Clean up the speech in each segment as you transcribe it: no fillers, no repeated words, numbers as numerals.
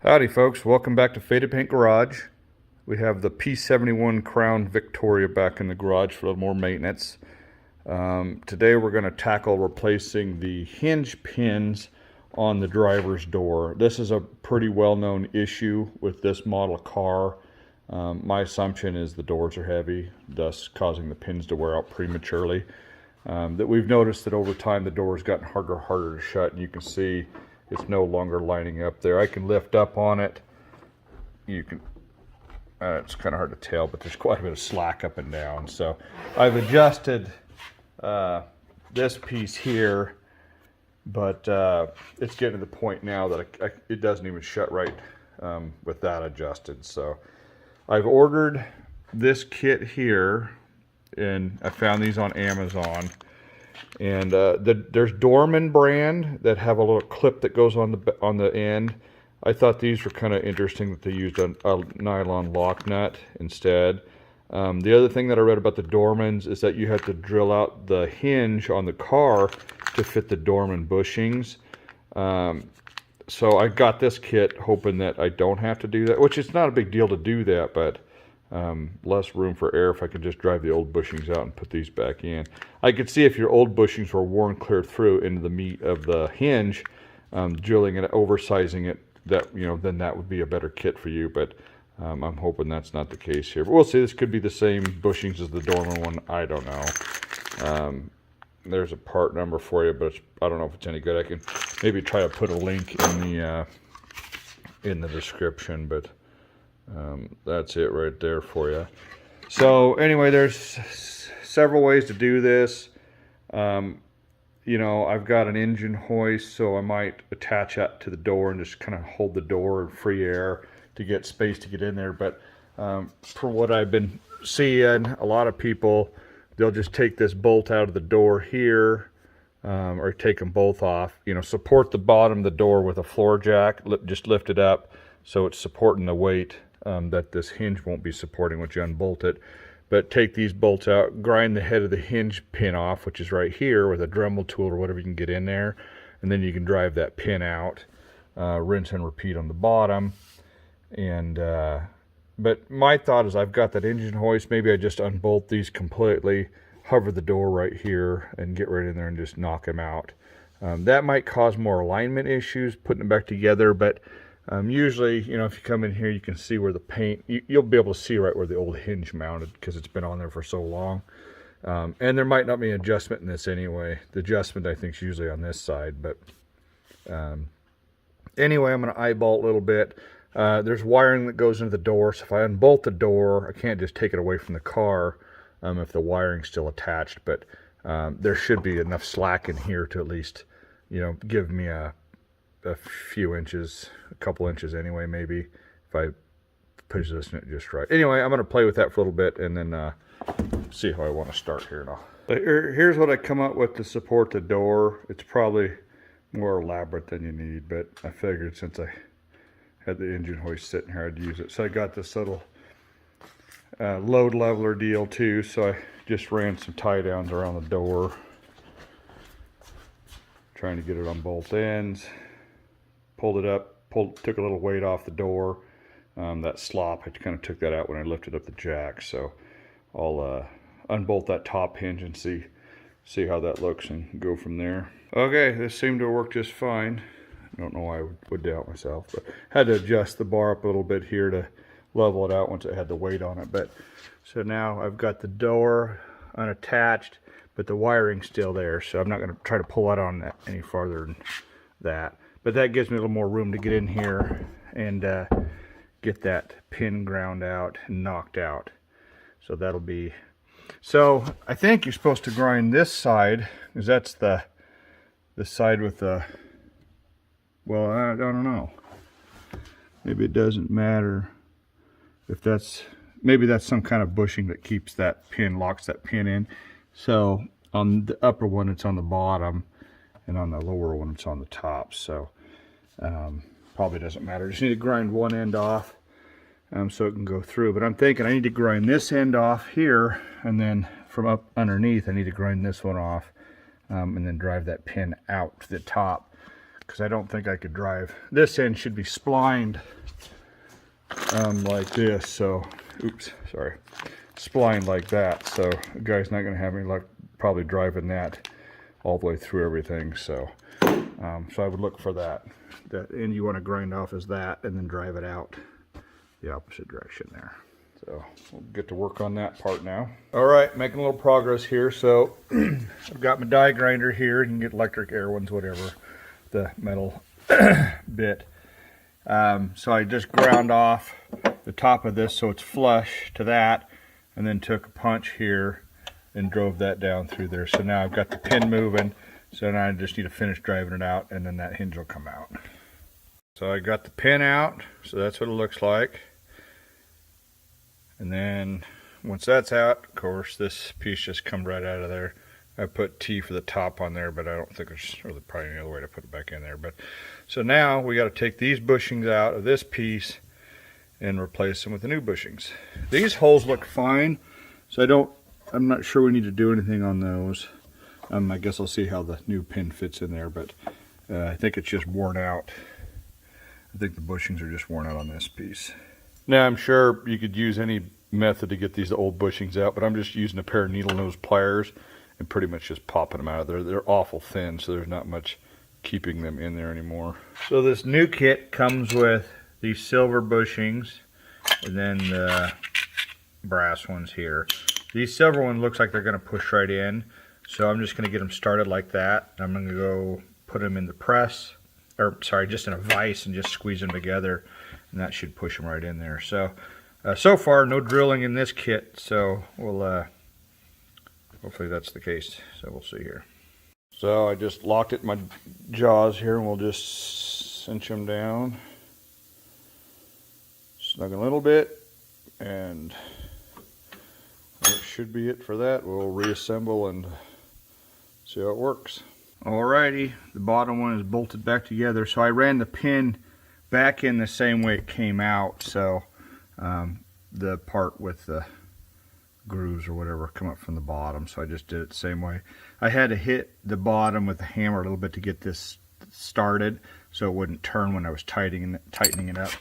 Howdy folks, welcome back to Faded Paint Garage. We have the P71 Crown Victoria back in the garage for a little more maintenance. Today we're going to tackle replacing the hinge pins on the driver's door. This is a pretty well-known issue with this model car. My assumption is the doors are heavy, thus causing the pins to wear out prematurely. That we've noticed that over time the door has gotten harder and harder to shut, and you can see it's no longer lining up there. I can lift up on it. You can, it's kind of hard to tell, but there's quite a bit of slack up and down. So I've adjusted this piece here, but it's getting to the point now that it doesn't even shut right with that adjusted. So I've ordered this kit here, and I found these on Amazon. And there's Dorman brand that have a little clip that goes on the end. I thought these were kind of interesting that they used a nylon lock nut instead. The other thing that I read about the Dormans is that you have to drill out the hinge on the car to fit the Dorman bushings. So I got this kit hoping that I don't have to do that, which is not a big deal to do that, but less room for error if I could just drive the old bushings out and put these back in. I could see if your old bushings were worn clear through into the meat of the hinge, drilling it, oversizing it, that, you know, then that would be a better kit for you, but I'm hoping that's not the case here. But we'll see. This could be the same bushings as the Dorman one. I don't know. There's a part number for you, but I don't know if it's any good. I can maybe try to put a link in the description, but that's it right there for you. So anyway, there's several ways to do this. You know, I've got an engine hoist, so I might attach that to the door and just kind of hold the door in free air to get space to get in there. But from what I've been seeing, a lot of people, they'll just take this bolt out of the door here, or take them both off. You know, support the bottom of the door with a floor jack, just lift it up so it's supporting the weight that this hinge won't be supporting once you unbolt it. But take these bolts out, grind the head of the hinge pin off, which is right here, with a Dremel tool or whatever you can get in there, and then you can drive that pin out, rinse and repeat on the bottom. And but my thought is, I've got that engine hoist, maybe I just unbolt these completely, hover the door right here, and get right in there and just knock them out. That might cause more alignment issues putting them back together, but usually, you know, if you come in here, you can see where the paint, you'll be able to see right where the old hinge mounted, because it's been on there for so long. And there might not be an adjustment in this anyway. The adjustment, I think, is usually on this side. But anyway, I'm going to eyeball it a little bit. There's wiring that goes into the door, so if I unbolt the door, I can't just take it away from the car if the wiring's still attached. But there should be enough slack in here to at least, you know, give me a few inches, a couple inches anyway, maybe, if I position it just right. Anyway, I'm going to play with that for a little bit and then see how I want to start here now. Here's what I come up with to support the door. It's probably more elaborate than you need, but I figured since I had the engine hoist sitting here, I'd use it. So I got this little load leveler deal too, so I just ran some tie downs around the door, trying to get it on both ends. Pulled it up, took a little weight off the door. That slop, I kind of took that out when I lifted up the jack. So I'll unbolt that top hinge and see how that looks and go from there. Okay, this seemed to work just fine. I don't know why I would doubt myself, but had to adjust the bar up a little bit here to level it out once it had the weight on it. But so now I've got the door unattached, but the wiring's still there, so I'm not going to try to pull that on any farther than that. But that gives me a little more room to get in here and get that pin ground out and knocked out. So that'll be... So I think you're supposed to grind this side, because that's the side with the... Well, I don't know. Maybe it doesn't matter if that's... Maybe that's some kind of bushing that keeps that pin, locks that pin in. So on the upper one, it's on the bottom, and on the lower one, it's on the top. So probably doesn't matter. Just need to grind one end off so it can go through. But I'm thinking I need to grind this end off here, and then from up underneath I need to grind this one off, and then drive that pin out to the top. because I don't think I could drive. This end should be splined like this, so, oops, sorry. Splined like that, so the guy's not going to have any luck probably driving that all the way through everything, so so I would look for that. That end you want to grind off is that, and then drive it out the opposite direction there. So we'll get to work on that part now. All right, making a little progress here. So I've got my die grinder here. You can get electric air ones, whatever, the metal bit. So I just ground off the top of this so it's flush to that, and then took a punch here and drove that down through there. So now I've got the pin moving, so now I just need to finish driving it out, and then that hinge will come out. So I got the pin out, so that's what it looks like. And then once that's out, of course, this piece just comes right out of there. I put T for the top on there, but I don't think there's really probably any other way to put it back in there. But so now we got to take these bushings out of this piece and replace them with the new bushings. These holes look fine, so I'm not sure we need to do anything on those. I guess I'll see how the new pin fits in there, but I think it's just worn out. I think the bushings are just worn out on this piece. Now I'm sure you could use any method to get these old bushings out, but I'm just using a pair of needle nose pliers and pretty much just popping them out of there. They're awful thin, so there's not much keeping them in there anymore. So this new kit comes with these silver bushings and then the brass ones here. These silver one looks like they're going to push right in, so I'm just going to get them started like that. I'm going to go put them in the press, or sorry, just in a vise, and just squeeze them together, and that should push them right in there. So so far no drilling in this kit, so we'll hopefully that's the case. So we'll see here. So I just locked it in my jaws here, and we'll just cinch them down, snug a little bit, and that should be it for that. We'll reassemble and see how it works. Alrighty, the bottom one is bolted back together. So I ran the pin back in the same way it came out, so the part with the grooves or whatever come up from the bottom, so I just did it the same way. I had to hit the bottom with the hammer a little bit to get this started so it wouldn't turn when I was tightening it up.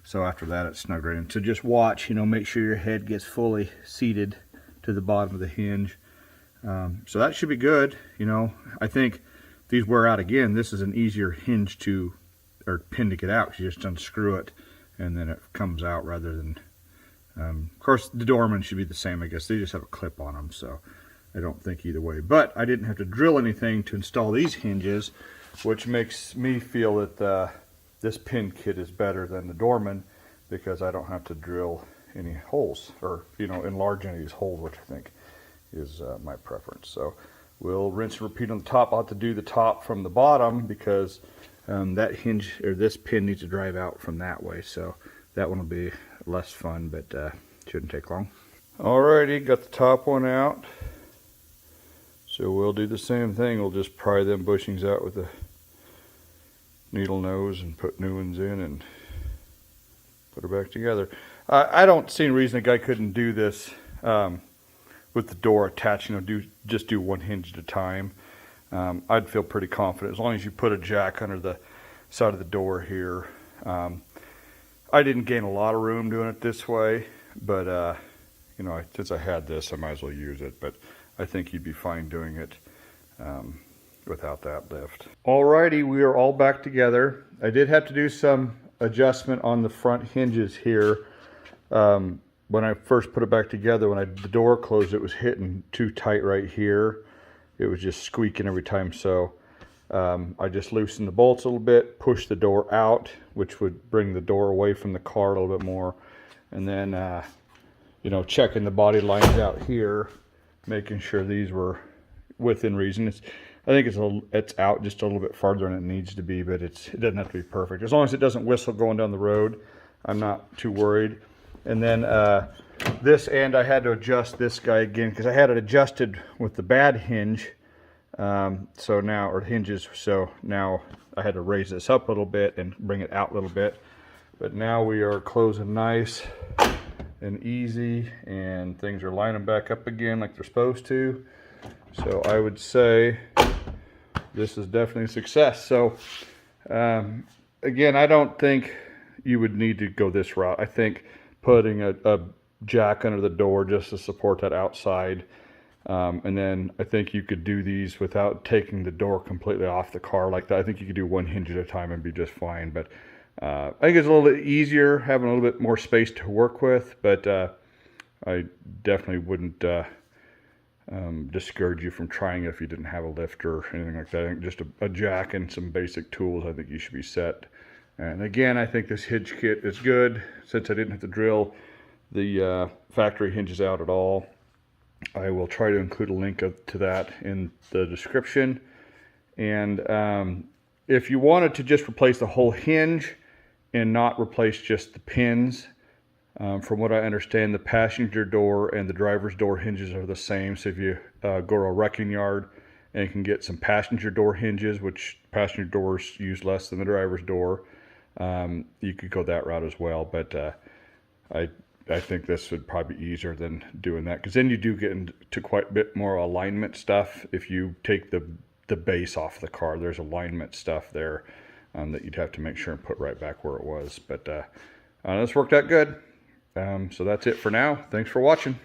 So after that it snugged right in. So just watch, make sure your head gets fully seated to the bottom of the hinge. So that should be good. I think if these wear out again, this is an easier hinge or pin to get out. You just unscrew it and then it comes out rather than, of course the Dorman should be the same, I guess. They just have a clip on them, so I don't think either way. But I didn't have to drill anything to install these hinges, which makes me feel that this pin kit is better than the Dorman, because I don't have to drill any holes or enlarge any of these holes, which I think is my preference. So we'll rinse and repeat on the top. I'll have to do the top from the bottom because that hinge or this pin needs to drive out from that way, so that one will be less fun, but shouldn't take long. Alrighty, got the top one out, so we'll do the same thing. We'll just pry them bushings out with the needle nose and put new ones in and put her back together. I don't see any reason a guy couldn't do this with the door attached, just do one hinge at a time. I'd feel pretty confident as long as you put a jack under the side of the door here. I didn't gain a lot of room doing it this way, but since I had this, I might as well use it. But I think you'd be fine doing it without that lift. Alrighty, we are all back together. I did have to do some adjustment on the front hinges here. When I first put it back together, when the door closed, it was hitting too tight right here. It was just squeaking every time, so I just loosened the bolts a little bit, pushed the door out, which would bring the door away from the car a little bit more, and then checking the body lines out here, making sure these were within reason. I think it's out just a little bit farther than it needs to be, but it doesn't have to be perfect. As long as it doesn't whistle going down the road, I'm not too worried. And then this end, I had to adjust this guy again because I had it adjusted with the bad hinge. So now I had to raise this up a little bit and bring it out a little bit. But now we are closing nice and easy, and things are lining back up again like they're supposed to. So I would say this is definitely a success. So Again, I don't think you would need to go this route. I think putting a jack under the door just to support that outside. And then I think you could do these without taking the door completely off the car like that. I think you could do one hinge at a time and be just fine. But I think it's a little bit easier, having a little bit more space to work with. But I definitely wouldn't discourage you from trying it if you didn't have a lift or anything like that. I think just a jack and some basic tools, I think you should be set. And again, I think this hinge kit is good. Since I didn't have to drill the factory hinges out at all, I will try to include a link to that in the description. And if you wanted to just replace the whole hinge and not replace just the pins, from what I understand, the passenger door and the driver's door hinges are the same. So if you go to a wrecking yard and you can get some passenger door hinges, which passenger doors use less than the driver's door, you could go that route as well. But I think this would probably be easier than doing that, because then you do get into quite a bit more alignment stuff. If you take the base off the car, there's alignment stuff there that you'd have to make sure and put right back where it was. But this worked out good. So that's it for now. Thanks for watching.